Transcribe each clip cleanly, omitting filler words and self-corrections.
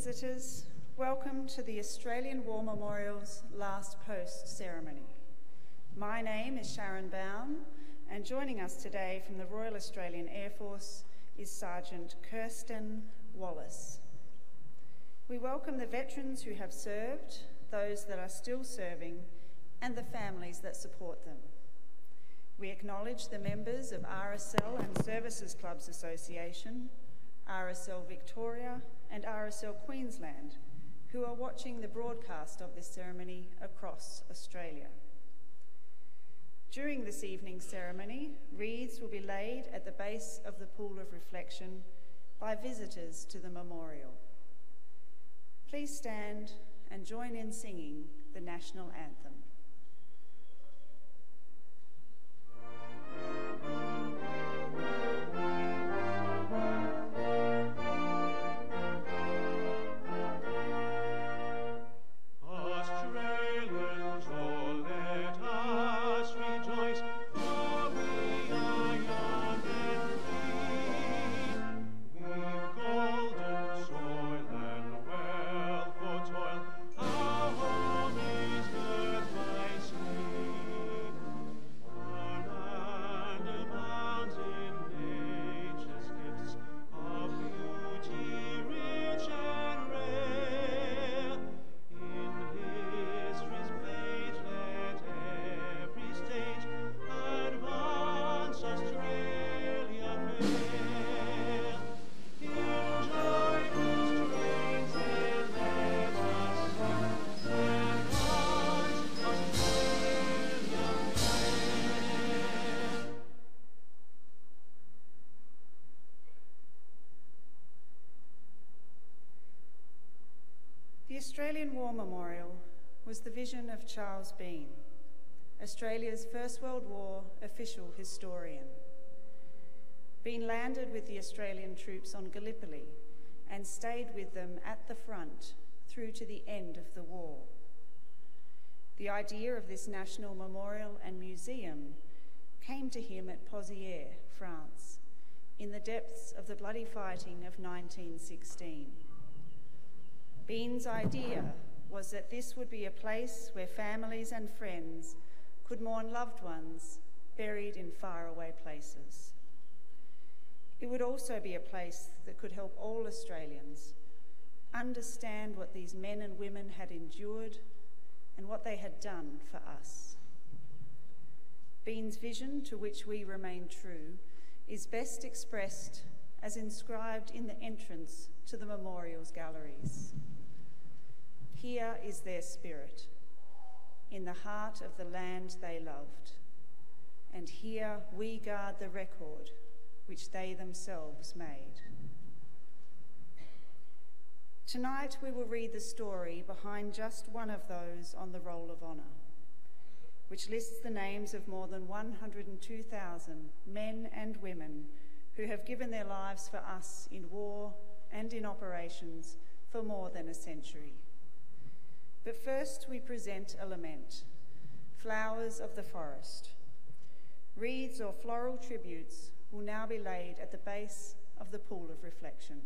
visitors, welcome to the Australian War Memorial's Last Post ceremony. My name is Sharon Bown, and joining us today from the Royal Australian Air Force is Sergeant Kirsten Wallace. We welcome the veterans who have served, those that are still serving, and the families that support them. We acknowledge the members of RSL and Services Clubs Association, RSL Victoria, and RSL Queensland, who are watching the broadcast of this ceremony across Australia. During this evening's ceremony, wreaths will be laid at the base of the Pool of Reflection by visitors to the memorial. Please stand and join in singing the National Anthem. The Australian War Memorial was the vision of Charles Bean, Australia's First World War official historian. Bean landed with the Australian troops on Gallipoli and stayed with them at the front through to the end of the war. The idea of this national memorial and museum came to him at Pozières, France, in the depths of the bloody fighting of 1916. Bean's idea was that this would be a place where families and friends could mourn loved ones buried in faraway places. It would also be a place that could help all Australians understand what these men and women had endured and what they had done for us. Bean's vision, to which we remain true, is best expressed as inscribed in the entrance to the memorial's galleries. Here is their spirit, in the heart of the land they loved, and here we guard the record which they themselves made. Tonight we will read the story behind just one of those on the Roll of Honour, which lists the names of more than 102,000 men and women who have given their lives for us in war and in operations for more than a century. But first we present a lament, Flowers of the Forest. Wreaths or floral tributes will now be laid at the base of the Pool of Reflection.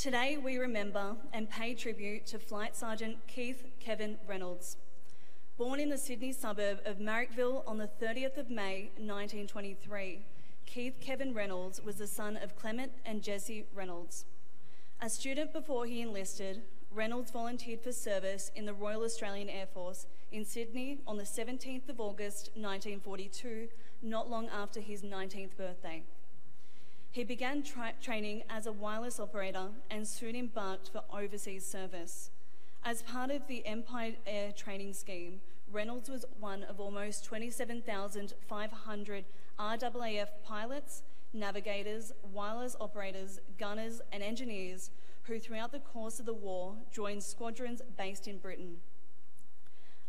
Today we remember and pay tribute to Flight Sergeant Keith Kevin Reynolds. Born in the Sydney suburb of Marrickville on the 30th of May 1923, Keith Kevin Reynolds was the son of Clement and Jessie Reynolds. A student before he enlisted, Reynolds volunteered for service in the Royal Australian Air Force in Sydney on the 17th of August 1942, not long after his 19th birthday. He began training as a wireless operator and soon embarked for overseas service. As part of the Empire Air Training Scheme, Reynolds was one of almost 27,500 RAAF pilots, navigators, wireless operators, gunners, and engineers who throughout the course of the war joined squadrons based in Britain.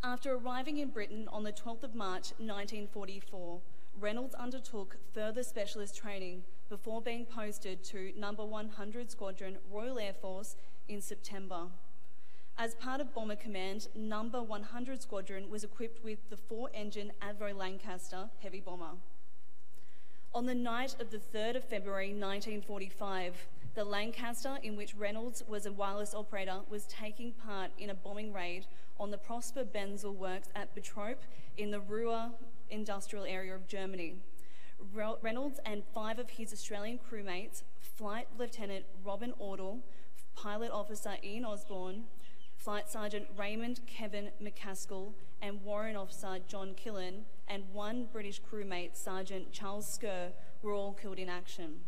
After arriving in Britain on the 12th of March 1944, Reynolds undertook further specialist training before being posted to No. 100 Squadron, Royal Air Force in September. As part of Bomber Command, No. 100 Squadron was equipped with the 4-engine Avro Lancaster heavy bomber. On the night of the 3rd of February 1945, the Lancaster, in which Reynolds was a wireless operator, was taking part in a bombing raid on the Prosper Benzel works at Betrope in the Ruhr industrial area of Germany. Reynolds and 5 of his Australian crewmates, Flight Lieutenant Robin Ordle, Pilot Officer Ian Osborne, Flight Sergeant Raymond Kevin McCaskill, and Warrant Officer John Killen, and 1 British crewmate, Sergeant Charles Skerr, were all killed in action.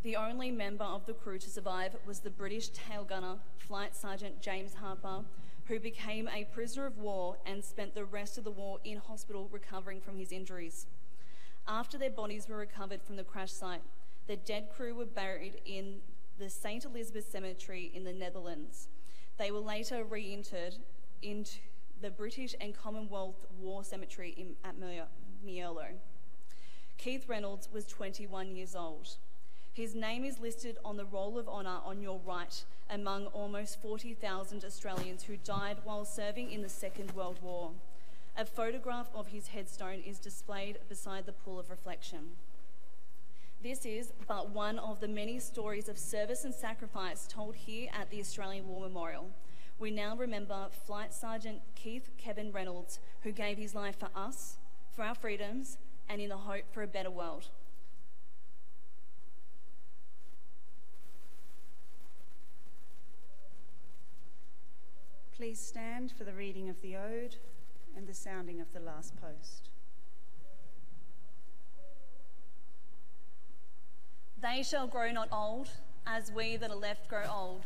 The only member of the crew to survive was the British tail gunner, Flight Sergeant James Harper, who became a prisoner of war and spent the rest of the war in hospital recovering from his injuries. After their bodies were recovered from the crash site, the dead crew were buried in the St. Elizabeth Cemetery in the Netherlands. They were later reinterred into the British and Commonwealth War Cemetery at Mierlo. Keith Reynolds was 21 years old. His name is listed on the Roll of Honour on your right among almost 40,000 Australians who died while serving in the Second World War. A photograph of his headstone is displayed beside the pool of reflection. This is but one of the many stories of service and sacrifice told here at the Australian War Memorial. We now remember Flight Sergeant Keith Kevin Reynolds, who gave his life for us, for our freedoms, and in the hope for a better world. Please stand for the reading of the Ode and the sounding of the last post. They shall grow not old, as we that are left grow old.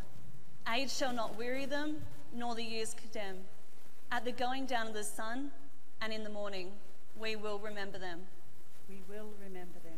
Age shall not weary them, nor the years condemn. At the going down of the sun, and in the morning, we will remember them. We will remember them.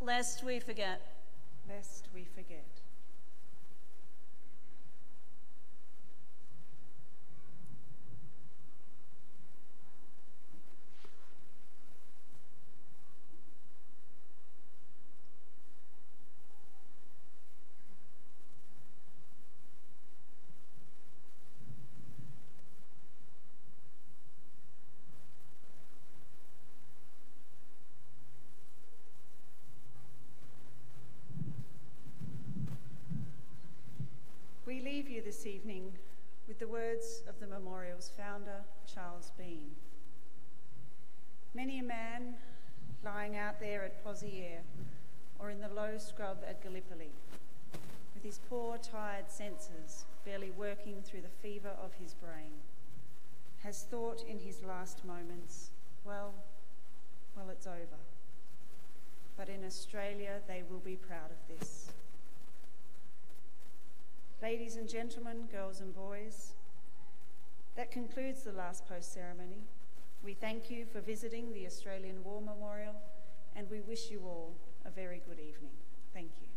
lest we forget. Lest we forget. We leave you this evening with the words of the memorial's founder, Charles Bean. Many a man lying out there at Pozieres or in the low scrub at Gallipoli, with his poor, tired senses barely working through the fever of his brain, has thought in his last moments, well, it's over. But in Australia, they will be proud of this. Ladies and gentlemen, girls and boys, that concludes the last post ceremony. We thank you for visiting the Australian War Memorial, and we wish you all a very good evening. Thank you.